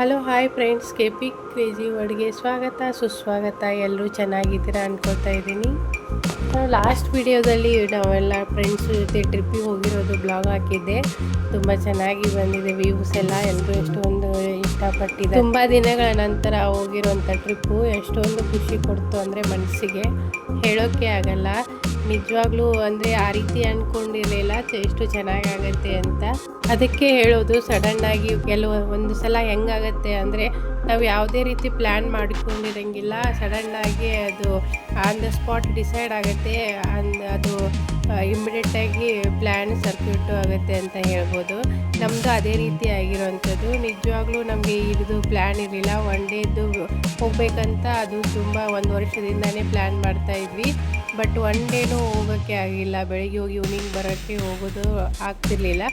Hello hi friends, KP crazy ವರ್ಡ್ಗೆ ಸ್ವಾಗತ ಸುಸ್ವಾಗತ. ಎಲ್ಲರೂ ಚೆನ್ನಾಗಿದ್ದೀರಾ ಅನ್ಕೊಳ್ತಾ ಇದ್ದೀನಿ. ನಾವು ಲಾಸ್ಟ್ ವಿಡಿಯೋದಲ್ಲಿ ನಾವೆಲ್ಲ ಫ್ರೆಂಡ್ಸ್ ಜೊತೆ ಟ್ರಿಪ್ಪಿಗೆ ಹೋಗಿರೋದು ಬ್ಲಾಗ್ ಹಾಕಿದ್ದೆ. ತುಂಬ ಚೆನ್ನಾಗಿ ಬಂದಿದೆ ವ್ಯೂಸ್ ಎಲ್ಲ. ಎಲ್ಲರೂ ಎಷ್ಟೊಂದು ಇಷ್ಟಪಟ್ಟಿದ್ದಾರೆ. ತುಂಬ ದಿನಗಳ ನಂತರ ಹೋಗಿರೋಂಥ ಟ್ರಿಪ್ಪು ಎಷ್ಟೊಂದು ಖುಷಿ ಕೊಡ್ತು ಅಂದರೆ ಮನಸ್ಸಿಗೆ ಹೇಳೋಕ್ಕೆ ಆಗಲ್ಲ. ನಿಜವಾಗ್ಲೂ ಅಂದರೆ ಆ ರೀತಿ ಅಂದ್ಕೊಂಡಿರಲಿಲ್ಲ ಎಷ್ಟು ಚೆನ್ನಾಗಾಗತ್ತೆ ಅಂತ. ಅದಕ್ಕೆ ಹೇಳೋದು, ಸಡನ್ನಾಗಿ ಒಂದು ಸಲ ಹೆಂಗಾಗತ್ತೆ ಅಂದರೆ ನಾವು ಯಾವುದೇ ರೀತಿ ಪ್ಲ್ಯಾನ್ ಮಾಡ್ಕೊಂಡಿರಂಗಿಲ್ಲ, ಸಡನ್ನಾಗಿ ಅದು ಆನ್ ದ ಸ್ಪಾಟ್ ಡಿಸೈಡ್ ಆಗುತ್ತೆ. ಅದು ಇಮ್ಮಿಡಿಯೇಟಾಗಿ ಪ್ಲ್ಯಾನ್ ಸರ್ಕ್ಯೂಟು ಆಗುತ್ತೆ ಅಂತ ಹೇಳ್ಬೋದು. ನಮ್ಮದು ಅದೇ ರೀತಿ ಆಗಿರೋವಂಥದ್ದು. ನಿಜವಾಗ್ಲೂ ನಮಗೆ ಇದು ಪ್ಲ್ಯಾನ್ ಇರಲಿಲ್ಲ. ಒನ್ ಡೇದು ಹೋಗ್ಬೇಕಂತ ಅದು ತುಂಬ ಒಂದು ವರ್ಷದಿಂದನೇ ಪ್ಲ್ಯಾನ್ ಮಾಡ್ತಾಯಿದ್ವಿ. ಬಟ್ ಒನ್ ಡೇನೂ ಹೋಗೋಕ್ಕೆ ಆಗಿಲ್ಲ. ಬೆಳಗ್ಗೆ ಹೋಗಿ ಈವ್ನಿಂಗ್ ಬರೋಕ್ಕೆ ಹೋಗೋದು ಆಗ್ತಿರ್ಲಿಲ್ಲ.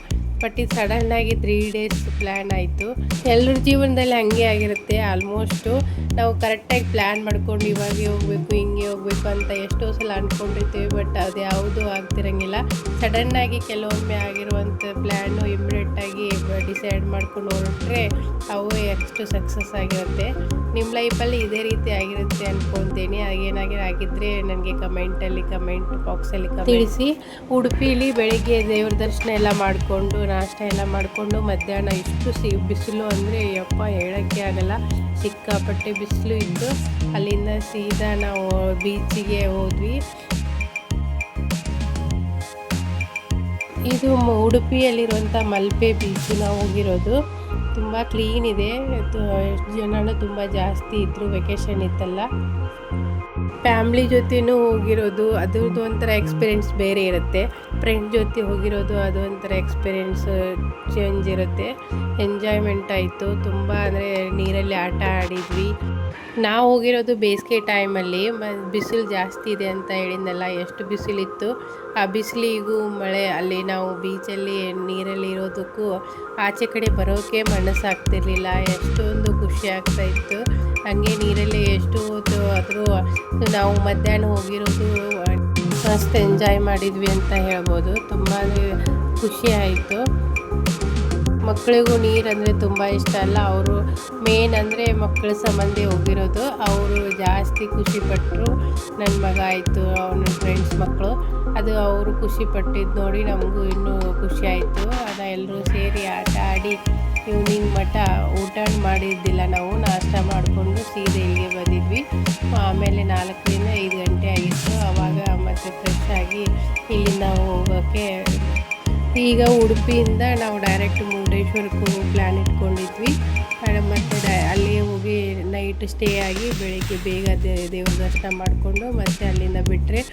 ಬಟ್ ಇದು ಸಡನ್ನಾಗಿ 3 ಡೇಸ್ ಪ್ಲ್ಯಾನ್ ಆಯಿತು. ಎಲ್ಲರ ಜೀವನದಲ್ಲಿ ಹಾಗೆ ಆಗಿರುತ್ತೆ. ಆಲ್ಮೋಸ್ಟು ನಾವು ಕರೆಕ್ಟಾಗಿ ಪ್ಲ್ಯಾನ್ ಮಾಡ್ಕೊಂಡು ಇವಾಗೆ ಹೋಗಬೇಕು, ಹಿಂಗೆ ಹೋಗಬೇಕು ಅಂತ ಎಷ್ಟೋ ಸಲ ಅಂದ್ಕೊಂಡಿರ್ತೀವಿ. ಬಟ್ ಅದು ಯಾವುದೂ ಆಗ್ತಿರಂಗಿಲ್ಲ. ಸಡನ್ನಾಗಿ ಕೆಲವೊಮ್ಮೆ ಆಗಿರುವಂಥ ಪ್ಲ್ಯಾನು ಇಮ್ಮಿಡಿಯೇಟಾಗಿ ಡಿಸೈಡ್ ಮಾಡ್ಕೊಂಡು ಹೊರಟ್ರೆ ಅವು ಎಷ್ಟು ಸಕ್ಸಸ್ ಆಗಿರುತ್ತೆ. ನಿಮ್ಮ ಲೈಫಲ್ಲಿ ಇದೇ ರೀತಿ ಆಗಿರುತ್ತೆ ಅಂದ್ಕೊತೀನಿ. ಆಗಿದ್ದರೆ ನನಗೆ ಕಮೆಂಟ್ ಬಾಕ್ಸಲ್ಲಿ ತಿಳಿಸಿ. ಉಡುಪಿಲಿ ಬೆಳಗ್ಗೆ ದೇವ್ರ ದರ್ಶನ ಎಲ್ಲ ಮಾಡಿಕೊಂಡು ನಾಷ್ಟ ಎಲ್ಲ ಮಾಡಿಕೊಂಡು ಮಧ್ಯಾಹ್ನ ಇಷ್ಟು ಬಿಸಿಲು ಅಂದರೆ ಯಪ್ಪ ಹೇಳೋಕ್ಕೆ ಆಗಲ್ಲ. ಸಿಕ್ಕಾಪಟ್ಟೆ ಬಿಸಿಲು ಇತ್ತು. ಅಲ್ಲಿಂದ ಸೀದಾ ನಾವು ಬೀಚಿಗೆ ಹೋದ್ವಿ. ಇದು ಉಡುಪಿಯಲ್ಲಿರುವಂಥ ಮಲ್ಪೆ ಬೀಚ್ ನಾವು ಹೋಗಿರೋದು. ತುಂಬ ಕ್ಲೀನ್ ಇದೆ. ಜನನೂ ತುಂಬ ಜಾಸ್ತಿ ಇದ್ದರು. ವೆಕೇಷನ್ ಇತ್ತಲ್ಲ. ಫ್ಯಾಮ್ಲಿ ಜೊತೆನೂ ಹೋಗಿರೋದು ಅದ್ರದ್ದು ಒಂಥರ ಎಕ್ಸ್ಪೀರಿಯೆನ್ಸ್ ಬೇರೆ ಇರುತ್ತೆ. ಫ್ರೆಂಡ್ ಜೊತೆ ಹೋಗಿರೋದು ಅದು ಒಂಥರ ಎಕ್ಸ್ಪೀರಿಯೆನ್ಸ್ ಚೇಂಜ್ ಇರುತ್ತೆ. ಎಂಜಾಯ್ಮೆಂಟ್ ಆಯಿತು ತುಂಬ. ಅಂದರೆ ನೀರಲ್ಲಿ ಆಟ ಆಡಿದ್ವಿ. ನಾವು ಹೋಗಿರೋದು ಬೇಸಿಗೆ ಟೈಮಲ್ಲಿ. ಬಿಸಿಲು ಜಾಸ್ತಿ ಇದೆ ಅಂತ ಹೇಳಿದ್ನಲ್ಲ, ಎಷ್ಟು ಬಿಸಿಲಿತ್ತು. ಆ ಬಿಸಿಲಿಗೂ ಮಳೆ ಅಲ್ಲಿ ನಾವು ಬೀಚಲ್ಲಿ ನೀರಲ್ಲಿ ಇರೋದಕ್ಕೂ ಆಚೆ ಕಡೆ ಬರೋಕ್ಕೆ ಮನಸ್ಸಾಗ್ತಿರ್ಲಿಲ್ಲ. ಎಷ್ಟೊಂದು ಖುಷಿ ಆಗ್ತಾಯಿತ್ತು. ಹಾಗೆ ನೀರಲ್ಲಿ ಎಷ್ಟು ಹೊತ್ತು ಆದರೂ ನಾವು ಮಧ್ಯಾಹ್ನ ಹೋಗಿರೋದು ಮಸ್ತ್ ಎಂಜಾಯ್ ಮಾಡಿದ್ವಿ ಅಂತ ಹೇಳ್ಬೋದು. ತುಂಬ ಖುಷಿ ಆಯಿತು. ಮಕ್ಕಳಿಗೂ ನೀರಂದರೆ ತುಂಬ ಇಷ್ಟ ಅಲ್ಲ. ಅವರು ಮೇನ್ ಅಂದರೆ ಮಕ್ಕಳ ಸಂಬಂಧಿ ಹೋಗಿರೋದು. ಅವರು ಜಾಸ್ತಿ ಖುಷಿಪಟ್ಟರು. ನನ್ನ ಮಗ ಆಯಿತು, ಅವನ ಫ್ರೆಂಡ್ಸ್ ಮಕ್ಕಳು, ಅದು ಅವರು ಖುಷಿಪಟ್ಟಿದ್ದು ನೋಡಿ ನಮಗೂ ಇನ್ನೂ ಖುಷಿ ಆಯಿತು. ಎಲ್ಲರೂ ಸೇರಿ ಆಟ ಆಡಿ ಈವ್ನಿಂಗ್ ಮಟ್ಟ ಊಟ ಮಾಡಿದ್ದಿಲ್ಲ. ನಾವು ನಾಷ್ಟ ಮಾಡಿಕೊಂಡು ಸೀದಾ ಇಲ್ಲಿಗೆ ಬಂದಿದ್ವಿ. ಆಮೇಲೆ 4ರಿಂದ 5 ಗಂಟೆ ಆಗಿತ್ತು. ಆವಾಗ ಮತ್ತೆ ಫ್ರೆಶ್ ಆಗಿ ಇಲ್ಲಿಂದ ಹೋಗೋಕ್ಕೆ ಈಗ ಉಡುಪಿಯಿಂದ ನಾವು ಡೈರೆಕ್ಟ್ ಮುರುಡೇಶ್ವರಕ್ಕೆ ಹೋಗೋ ಪ್ಲ್ಯಾನ್ ಇಟ್ಕೊಂಡಿದ್ವಿ. ಮತ್ತು ಅಲ್ಲಿಯೇ ಹೋಗಿ ನೈಟ್ ಸ್ಟೇ ಆಗಿ ಬೆಳಗ್ಗೆ ಬೇಗ ದೇವ್ರ ದರ್ಶನ ಮಾಡಿಕೊಂಡು ಮತ್ತೆ ಅಲ್ಲಿಂದ ಬಿಟ್ಟರೆ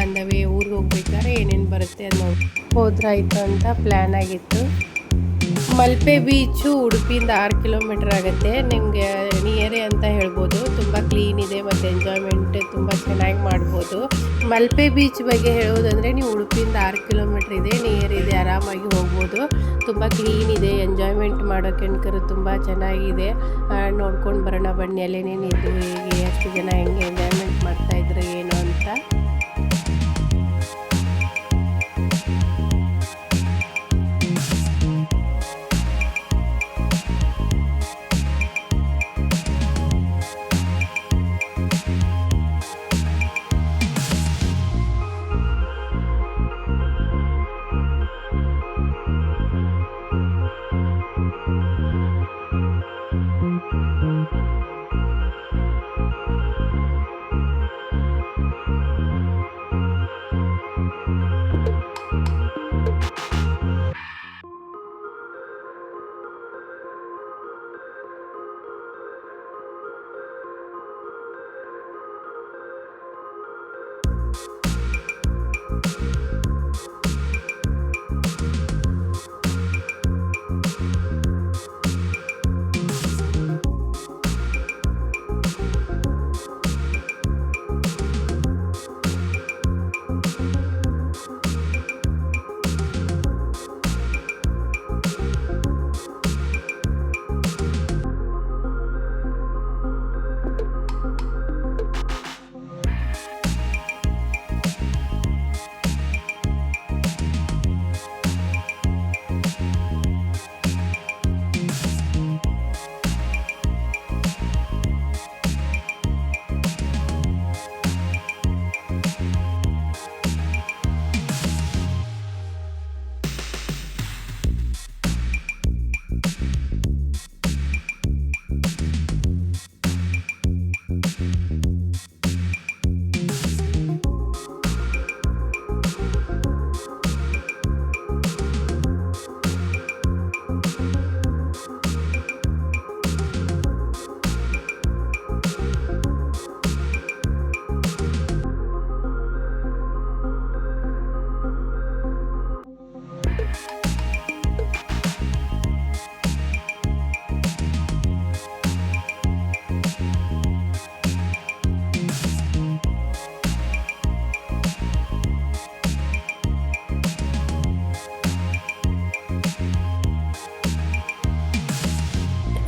ಆನ್ ದ ವೇ ಊರಿಗೆ ಹೋಗ್ಬೇಕಾದ್ರೆ ಏನೇನು ಬರುತ್ತೆ ಅದು ಹೋದ್ರಾಯ್ತು ಅಂತ ಪ್ಲ್ಯಾನ್ ಆಗಿತ್ತು. ಮಲ್ಪೆ ಬೀಚು ಉಡುಪಿಯಿಂದ 6 ಕಿಲೋಮೀಟರ್ ಆಗುತ್ತೆ. ನಿಮಗೆ ನಿಯರೇ ಅಂತ ಹೇಳ್ಬೋದು. ತುಂಬ ಕ್ಲೀನ್ ಇದೆ ಮತ್ತು ಎಂಜಾಯ್ಮೆಂಟ್ ತುಂಬ ಚೆನ್ನಾಗಿ ಮಾಡ್ಬೋದು. ಮಲ್ಪೆ ಬೀಚ್ ಬಗ್ಗೆ ಹೇಳೋದಂದರೆ ನೀವು ಉಡುಪಿಯಿಂದ 6 ಕಿಲೋಮೀಟ್ರ್ ಇದೆ, ನಿಯರ್ ಇದೆ, ಆರಾಮಾಗಿ ಹೋಗ್ಬೋದು. ತುಂಬ ಕ್ಲೀನ್ ಇದೆ. ಎಂಜಾಯ್ಮೆಂಟ್ ಮಾಡೋಕ್ಕೆ ತುಂಬ ಚೆನ್ನಾಗಿದೆ. ನೋಡ್ಕೊಂಡು ಬರೋಣ ಬನ್ನಿ ಅಲ್ಲೇನೇನಿದ್ದು, ಹೇಗೆ ಎಷ್ಟು ಜನ ಹೆಂಗೆ ಎಂಜಾಯ್ಮೆಂಟ್ ಮಾಡ್ತಾಯಿದ್ರು ಏನು ಅಂತ.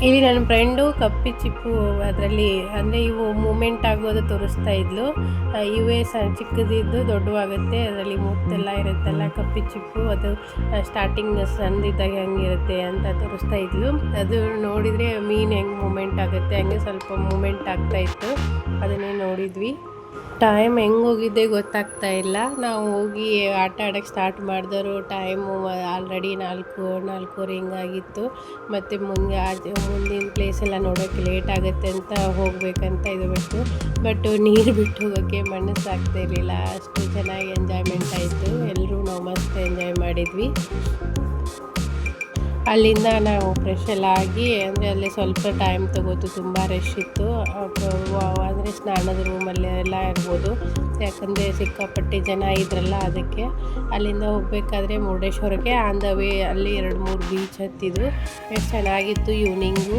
ಇಲ್ಲಿ ನನ್ನ ಫ್ರೆಂಡು ಕಪ್ಪಿ ಚಿಪ್ಪು ಅದರಲ್ಲಿ ಅಂದರೆ ಇವು ಮೂಮೆಂಟ್ ಆಗೋದು ತೋರಿಸ್ತಾ ಇದ್ಲು. ಇವೇ ಚಿಕ್ಕದಿದ್ದು ದೊಡ್ಡವಾಗುತ್ತೆ, ಅದರಲ್ಲಿ ಮುತ್ತೆಲ್ಲ ಇರುತ್ತಲ್ಲ ಕಪ್ಪಿ ಚಿಪ್ಪು, ಅದು ಸ್ಟಾರ್ಟಿಂಗ್ ಸಣ್ಣದಿದ್ದಾಗ ಹೆಂಗಿರುತ್ತೆ ಅಂತ ತೋರಿಸ್ತಾ ಇದ್ಲು. ಅದು ನೋಡಿದರೆ ಮೀನು ಹೆಂಗೆ ಮೂಮೆಂಟ್ ಆಗುತ್ತೆ ಹಂಗೆ ಸ್ವಲ್ಪ ಮೂಮೆಂಟ್ ಆಗ್ತಾಯಿತ್ತು, ಅದನ್ನೇ ನೋಡಿದ್ವಿ. ಟೈಮ್ ಹೆಂಗೆ ಹೋಗಿದ್ದೆ ಗೊತ್ತಾಗ್ತಾ ಇಲ್ಲ. ನಾವು ಹೋಗಿ ಆಟ ಆಡೋಕ್ಕೆ ಸ್ಟಾರ್ಟ್ ಮಾಡಿದವರು ಟೈಮು ಆಲ್ರೆಡಿ 4:30 ಹಿಂಗಾಗಿತ್ತು. ಮತ್ತು ಮುಂದಿನ ಪ್ಲೇಸೆಲ್ಲ ನೋಡೋಕ್ಕೆ ಲೇಟ್ ಆಗುತ್ತೆ ಅಂತ ಹೋಗಬೇಕಂತ ಇದು ಬಿಟ್ಟು, ಬಟ್ ನೀರು ಬಿಟ್ಟು ಹೋಗೋಕ್ಕೆ ಮನಸ್ಸಾಗ್ತಾ ಇರಲಿಲ್ಲ. ಅಷ್ಟು ಚೆನ್ನಾಗಿ ಎಂಜಾಯ್ಮೆಂಟ್ ಆಯಿತು, ಎಲ್ಲರೂ ನಾವು ಮಸ್ತ್ ಎಂಜಾಯ್ ಮಾಡಿದ್ವಿ. ಅಲ್ಲಿಂದ ನಾವು ಫ್ರೆಶ್ ಎಲ್ಲ ಆಗಿ, ಅಂದರೆ ಅಲ್ಲಿ ಸ್ವಲ್ಪ ಟೈಮ್ ತೊಗೋತು, ತುಂಬ ರಶ್ ಇತ್ತು. ಅಂದರೆ ಸ್ನಾನದ ರೂಮಲ್ಲಿ ಎಲ್ಲ ಇರ್ಬೋದು, ಯಾಕಂದರೆ ಸಿಕ್ಕಾಪಟ್ಟೆ ಜನ ಇದ್ರಲ್ಲ ಅದಕ್ಕೆ. ಅಲ್ಲಿಂದ ಹೋಗಬೇಕಾದ್ರೆ ಮುರುಡೇಶ್ವರಕ್ಕೆ ಆನ್ ದ ವೇ ಅಲ್ಲಿ 2-3 ಬೀಚ್ ಹತ್ತಿದ್ದು ಎಷ್ಟು ಚೆನ್ನಾಗಿತ್ತು. ಈವ್ನಿಂಗು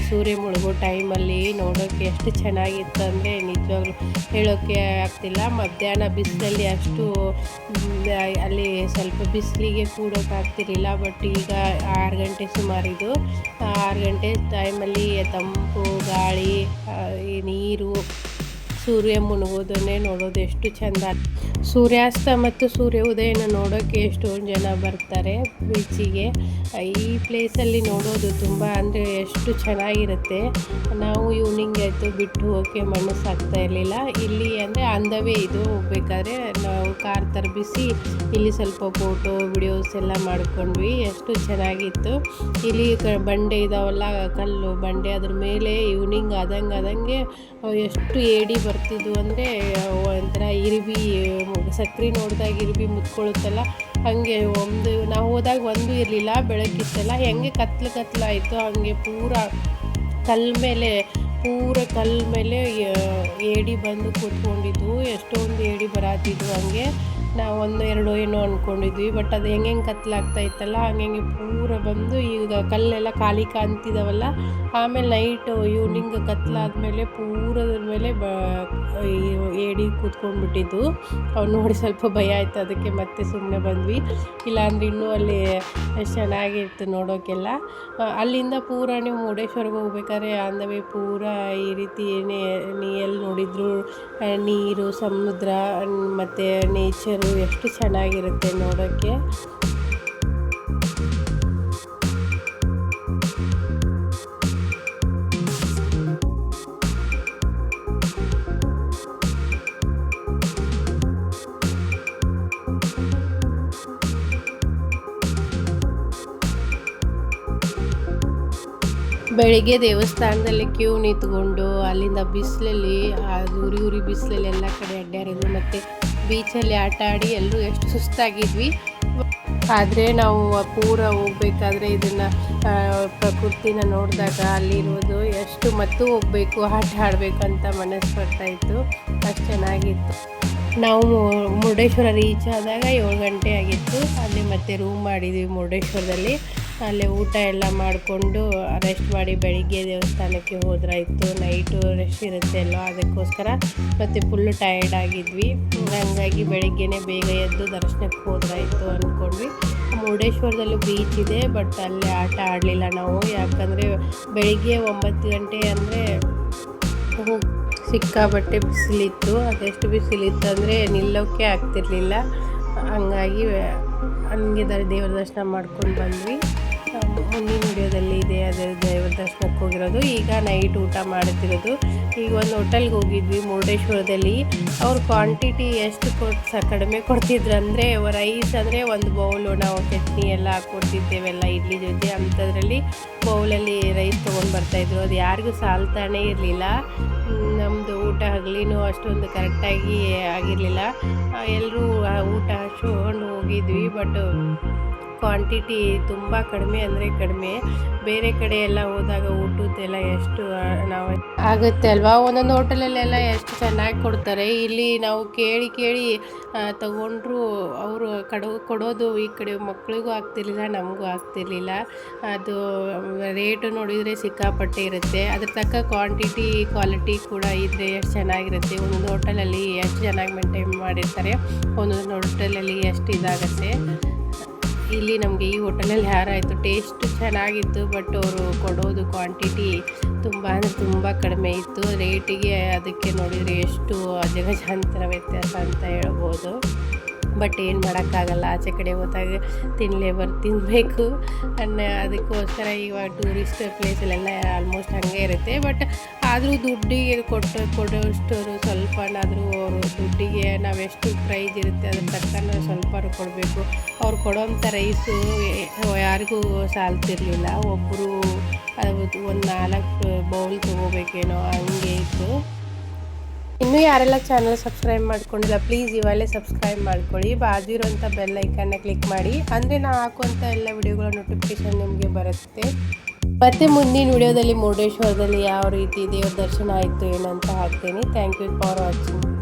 ಸೂರ್ಯ ಮುಳುಗೋ ಟೈಮಲ್ಲಿ ನೋಡೋಕ್ಕೆ ಎಷ್ಟು ಚೆನ್ನಾಗಿತ್ತು ಅಂದರೆ ನಿಜವಾಗ್ಲೂ ಹೇಳೋಕ್ಕೆ ಆಗ್ತಿಲ್ಲ. ಮಧ್ಯಾಹ್ನ ಬಿಸಿಲಲ್ಲಿ ಅಷ್ಟು ಅಲ್ಲಿ ಸ್ವಲ್ಪ ಬಿಸಿಲಿಗೆ ಕೂಡೋಕ್ಕಾಗ್ತಿರಲಿಲ್ಲ. ಬಟ್ ಈಗ 6 ಗಂಟೆ ಸುಮಾರಿದು, 6 ಗಂಟೆ ಟೈಮಲ್ಲಿ ತಂಪು ಗಾಳಿ, ಈ ನೀರು, ಸೂರ್ಯ ಮುಳುಗೋದನ್ನೇ ನೋಡೋದು ಎಷ್ಟು ಚೆಂದ. ಸೂರ್ಯಾಸ್ತ ಮತ್ತು ಸೂರ್ಯ ಉದಯನ ನೋಡೋಕ್ಕೆ ಎಷ್ಟೊಂದು ಜನ ಬರ್ತಾರೆ ಬೀಚಿಗೆ. ಈ ಪ್ಲೇಸಲ್ಲಿ ನೋಡೋದು ತುಂಬ ಅಂದರೆ ಎಷ್ಟು ಚೆನ್ನಾಗಿರುತ್ತೆ. ನಾವು ಈವ್ನಿಂಗ್ ಆಯಿತು ಬಿಟ್ಟು ಹೋಗೋಕ್ಕೆ ಮನಸ್ಸಾಗ್ತಾ ಇರಲಿಲ್ಲ. ಇಲ್ಲಿ ಅಂದರೆ ಆನ್ ದ ವೇ ಇದು ಹೋಗ್ಬೇಕಾದ್ರೆ ನಾವು ಕಾರ್ ತರ್ಬಿಸಿ ಇಲ್ಲಿ ಸ್ವಲ್ಪ ಫೋಟೋ ವಿಡಿಯೋಸ್ ಎಲ್ಲ ಮಾಡ್ಕೊಂಡ್ವಿ. ಎಷ್ಟು ಚೆನ್ನಾಗಿತ್ತು. ಇಲ್ಲಿ ಬಂಡೆ ಇದಾವಲ್ಲ, ಕಲ್ಲು ಬಂಡೆ, ಅದ್ರ ಮೇಲೆ ಈವ್ನಿಂಗ್ ಆದಂಗೆ ಎಷ್ಟು ಏಡಿ ಬರ್ತಿದ್ವು ಅಂದರೆ ಒಂಥರ ಇರುಬಿ, ಸಕ್ರೆ ನೋಡಿದಾಗ ಇರುಬಿ ಮುತ್ಕೊಳ್ಳುತ್ತಲ್ಲ ಹಾಗೆ. ನಾವು ಹೋದಾಗ ಒಂದು ಇರಲಿಲ್ಲ, ಬೆಳಕಿತ್ತಲ್ಲ, ಹೆಂಗೆ ಕತ್ಲಾಯಿತು ಹಂಗೆ ಪೂರ ಕಲ್ಲು ಮೇಲೆ ಏಡಿ ಬಂದು ಕೂತ್ಕೊಂಡಿದ್ವು. ಎಷ್ಟೊಂದು ಏಡಿ ಬರಾತಿದ್ವು ಹಂಗೆ. ನಾವು 1-2 ಏನೋ ಅಂದ್ಕೊಂಡಿದ್ವಿ, ಬಟ್ ಅದು ಹೆಂಗೆ ಕತ್ಲಾಗ್ತಾ ಇತ್ತಲ್ಲ ಹಂಗೆ ಪೂರ ಬಂದು ಈಗ ಕಲ್ಲೆಲ್ಲ ಖಾಲಿ ಕಾಣ್ತಿದ್ದಾವಲ್ಲ. ಆಮೇಲೆ ನೈಟು ಈವ್ನಿಂಗ್ ಕತ್ಲಾದ್ಮೇಲೆ ಪೂರದ ಮೇಲೆ ಏಡಿ ಕೂತ್ಕೊಂಡ್ಬಿಟ್ಟಿದ್ದು. ಅವ್ನು ನೋಡಿ ಸ್ವಲ್ಪ ಭಯ ಆಯಿತು, ಅದಕ್ಕೆ ಮತ್ತೆ ಸುಮ್ಮನೆ ಬಂದ್ವಿ. ಇಲ್ಲಾಂದ್ರೆ ಇನ್ನೂ ಅಲ್ಲಿ ಎಷ್ಟು ಚೆನ್ನಾಗಿತ್ತು ನೋಡೋಕ್ಕೆಲ್ಲ. ಅಲ್ಲಿಂದ ಪೂರ ನೀವು ಮುರುಡೇಶ್ವರಕ್ಕೆ ಹೋಗ್ಬೇಕಾದ್ರೆ ಆನ್ ದ ವೇ ಪೂರ ಈ ರೀತಿ ಎಲ್ಲಿ ನೋಡಿದ್ರು ನೀರು, ಸಮುದ್ರ ಮತ್ತು ನೇಚರು ಎಷ್ಟು ಚೆನ್ನಾಗಿರುತ್ತೆ ನೋಡೋಕ್ಕೆ. ಬೆಳಿಗ್ಗೆ ದೇವಸ್ಥಾನದಲ್ಲಿ ಕ್ಯೂ ನಿಂತ್ಕೊಂಡು ಅಲ್ಲಿಂದ ಬಿಸಿಲಲ್ಲಿ, ಉರಿ ಬಿಸಿಲಲ್ಲಿ ಎಲ್ಲ ಕಡೆ ಅಡ್ಡಾಡೋದು, ಮತ್ತು ಬೀಚಲ್ಲಿ ಆಟ ಆಡಿ ಎಲ್ಲರೂ ಎಷ್ಟು ಸುಸ್ತಾಗಿದ್ವಿ. ಆದರೆ ನಾವು ಪೂರ ಹೋಗ್ಬೇಕಾದ್ರೆ ಇದನ್ನು ಪ್ರಕೃತಿನ ನೋಡಿದಾಗ ಅಲ್ಲಿರೋದು ಎಷ್ಟು ಮತ್ತು ಹೋಗಬೇಕು, ಆಟ ಆಡಬೇಕು ಅಂತ ಮನಸ್ಸು ಬರ್ತಾಯಿತ್ತು. ಅಷ್ಟು ಚೆನ್ನಾಗಿತ್ತು. ನಾವು ಮುರುಡೇಶ್ವರ ರೀಚ್ ಆದಾಗ 7 ಗಂಟೆ ಆಗಿತ್ತು. ಅಲ್ಲಿ ಮತ್ತೆ ರೂಮ್ ಮಾಡಿದ್ವಿ ಮುರುಡೇಶ್ವರದಲ್ಲಿ. ಅಲ್ಲೇ ಊಟ ಎಲ್ಲ ಮಾಡಿಕೊಂಡು ರೆಸ್ಟ್ ಮಾಡಿ ಬೆಳಿಗ್ಗೆ ದೇವಸ್ಥಾನಕ್ಕೆ ಹೋದ್ರಾಯಿತು. ನೈಟು ರೆಸ್ಟ್ ಇರುತ್ತೆ ಅಲ್ವ, ಅದಕ್ಕೋಸ್ಕರ ಮತ್ತು ಫುಲ್ಲು ಟಯರ್ಡ್ ಆಗಿದ್ವಿ. ಹಾಗಾಗಿ ಬೆಳಿಗ್ಗೆನೇ ಬೇಗ ಎದ್ದು ದರ್ಶನಕ್ಕೆ ಹೋದ್ರಾಯಿತು ಅಂದ್ಕೊಂಡ್ವಿ. ಮುರುಡೇಶ್ವರದಲ್ಲೂ ಬೀಚ್ ಇದೆ, ಬಟ್ ಅಲ್ಲಿ ಆಟ ಆಡಲಿಲ್ಲ ನಾವು, ಯಾಕಂದರೆ ಬೆಳಿಗ್ಗೆ 9 ಗಂಟೆ ಅಂದರೆ ಸಿಕ್ಕಾಬಟ್ಟೆ ಬಿಸಿಲಿತ್ತು. ಅದೆಷ್ಟು ಬಿಸಿಲಿತ್ತು ಅಂದರೆ ನಿಲ್ಲೋಕ್ಕೆ ಆಗ್ತಿರ್ಲಿಲ್ಲ. ಹಂಗಾಗಿ ಹಂಗೆ ದೇವರ ದರ್ಶನ ಮಾಡ್ಕೊಂಡು ಬಂದ್ವಿ. ಮುಂದಿನ ವಿಡಿಯೋದಲ್ಲಿ ಇದೆ ಅದರ ದೇವರ ದರ್ಶನಕ್ಕೆ ಹೋಗಿರೋದು. ಈಗ ನೈಟ್ ಊಟ ಮಾಡುತ್ತಿರೋದು. ಈಗ ಒಂದು ಹೋಟೆಲ್ಗೆ ಹೋಗಿದ್ವಿ ಮುರುಡೇಶ್ವರದಲ್ಲಿ. ಅವ್ರ ಕ್ವಾಂಟಿಟಿ ಎಷ್ಟು ಕಡಿಮೆ ಕೊಡ್ತಿದ್ರು ಅಂದರೆ, ರೈಸ್ ಅಂದರೆ ಒಂದು ಬೌಲು, ನಾವು ಚಟ್ನಿ ಎಲ್ಲ ಹಾಕ್ಕೊಡ್ತಿದ್ದೇವೆಲ್ಲ ಇಡ್ಲಿ ಜೊತೆ, ಅಂಥದ್ರಲ್ಲಿ ಬೌಲಲ್ಲಿ ರೈಸ್ ತೊಗೊಂಡು ಬರ್ತಾಯಿದ್ರು. ಅದು ಯಾರಿಗೂ ಸಾಲ್ತಾನೇ ಇರಲಿಲ್ಲ. ನಮ್ಮದು ಊಟ ಹಗಲಿನೂ ಅಷ್ಟೊಂದು ಕರೆಕ್ಟಾಗಿ ಆಗಿರಲಿಲ್ಲ. ಎಲ್ಲರೂ ಊಟ ಹಚ್ಕೊಂಡು ಹೋಗಿದ್ವಿ, ಬಟ್ ಕ್ವಾಂಟಿಟಿ ತುಂಬ ಕಡಿಮೆ ಅಂದರೆ ಕಡಿಮೆ. ಬೇರೆ ಕಡೆ ಎಲ್ಲ ಹೋದಾಗ ಊಟದ್ದೆಲ್ಲ ಎಷ್ಟು ನಾವು ಆಗುತ್ತೆ ಅಲ್ವಾ, ಒಂದೊಂದು ಹೋಟೆಲಲ್ಲೆಲ್ಲ ಎಷ್ಟು ಚೆನ್ನಾಗಿ ಕೊಡ್ತಾರೆ. ಇಲ್ಲಿ ನಾವು ಕೇಳಿ ತಗೊಂಡ್ರು ಅವರು ಕೊಡೋದು ಈ ಕಡೆ ಮಕ್ಕಳಿಗೂ ಆಗ್ತಿರ್ಲಿಲ್ಲ, ನಮಗೂ ಆಗ್ತಿರ್ಲಿಲ್ಲ. ಅದು ರೇಟು ನೋಡಿದರೆ ಸಿಕ್ಕಾಪಟ್ಟೆ ಇರುತ್ತೆ. ಅದ್ರ ತಕ್ಕ ಕ್ವಾಲಿಟಿ ಕೂಡ ಇದ್ದರೆ ಎಷ್ಟು ಚೆನ್ನಾಗಿರುತ್ತೆ. ಒಂದೊಂದು ಹೋಟೆಲಲ್ಲಿ ಎಷ್ಟು ಚೆನ್ನಾಗಿ ಮೇಂಟೈನ್ ಮಾಡಿರ್ತಾರೆ, ಒಂದೊಂದು ಹೋಟೆಲಲ್ಲಿ ಎಷ್ಟು ಇದಾಗುತ್ತೆ. ಇಲ್ಲಿ ನಮಗೆ ಈ ಹೋಟೆಲಲ್ಲಿ ಆಯಿತು. ಟೇಸ್ಟ್ ಚೆನ್ನಾಗಿತ್ತು, ಬಟ್ ಅವರು ಕೊಡೋದು ಕ್ವಾಂಟಿಟಿ ತುಂಬ ಅಂದರೆ ತುಂಬ ಕಡಿಮೆ ಇತ್ತು. ರೇಟಿಗೆ ಅದಕ್ಕೆ ನೋಡಿದರೆ ಎಷ್ಟು ಅಜಗಜಾಂತರ ವ್ಯತ್ಯಾಸ ಅಂತ ಹೇಳ್ಬೋದು. ಬಟ್ ಏನು ಮಾಡೋಕ್ಕಾಗಲ್ಲ, ಆಚೆ ಕಡೆ ಹೋದಾಗ ತಿನ್ನಬೇಕು ಅದಕ್ಕೋಸ್ಕರ ಇವಾಗ ಟೂರಿಸ್ಟ್ ಪ್ಲೇಸಲ್ಲೆಲ್ಲ ಆಲ್ಮೋಸ್ಟ್ ಹಾಗೆ ಇರುತ್ತೆ. ಬಟ್ ಆದರೂ ದುಡ್ಡಿಗೆ ಕೊಡೋಷ್ಟು ಸ್ವಲ್ಪನಾದರೂ ಅವರು ದುಡ್ಡಿಗೆ ನಾವೆಷ್ಟು ಪ್ರೈಸ್ ಇರುತ್ತೆ ಅದ್ರ ತಕ್ಕ ಸ್ವಲ್ಪ ಕೊಡಬೇಕು. ಅವ್ರು ಕೊಡೋಂಥ ರೈಸು ಯಾರಿಗೂ ಸಾಲ್ತಿರಲಿಲ್ಲ. ಒಬ್ಬರು ಒಂದು 4 ಬೌಲ್ ತೊಗೋಬೇಕೇನೋ ಹಂಗೆ ಇತ್ತು. ಇನ್ನೂ ಯಾರೆಲ್ಲ ಚಾನಲ್ ಸಬ್ಸ್ಕ್ರೈಬ್ ಮಾಡ್ಕೊಂಡಿಲ್ಲ ಪ್ಲೀಸ್ ಇವಾಗಲೇ ಸಬ್ಸ್ಕ್ರೈಬ್ ಮಾಡ್ಕೊಳ್ಳಿ. ಬಾಜು ಇರೋಂಥ ಬೆಲ್ ಐಕನ್ನ ಕ್ಲಿಕ್ ಮಾಡಿ, ಅಂದರೆ ನಾನು ಹಾಕುವಂಥ ಎಲ್ಲ ವಿಡಿಯೋಗಳ ನೋಟಿಫಿಕೇಷನ್ ನಿಮಗೆ ಬರುತ್ತೆ. ಮತ್ತು ಮುಂದಿನ ವಿಡಿಯೋದಲ್ಲಿ ಮುರುಡೇಶ್ವರದಲ್ಲಿ ಯಾವ ರೀತಿ ದೇವ್ರ ದರ್ಶನ ಆಯಿತು ಏನಂತ ಹಾಕ್ತೀನಿ. Thank you for watching.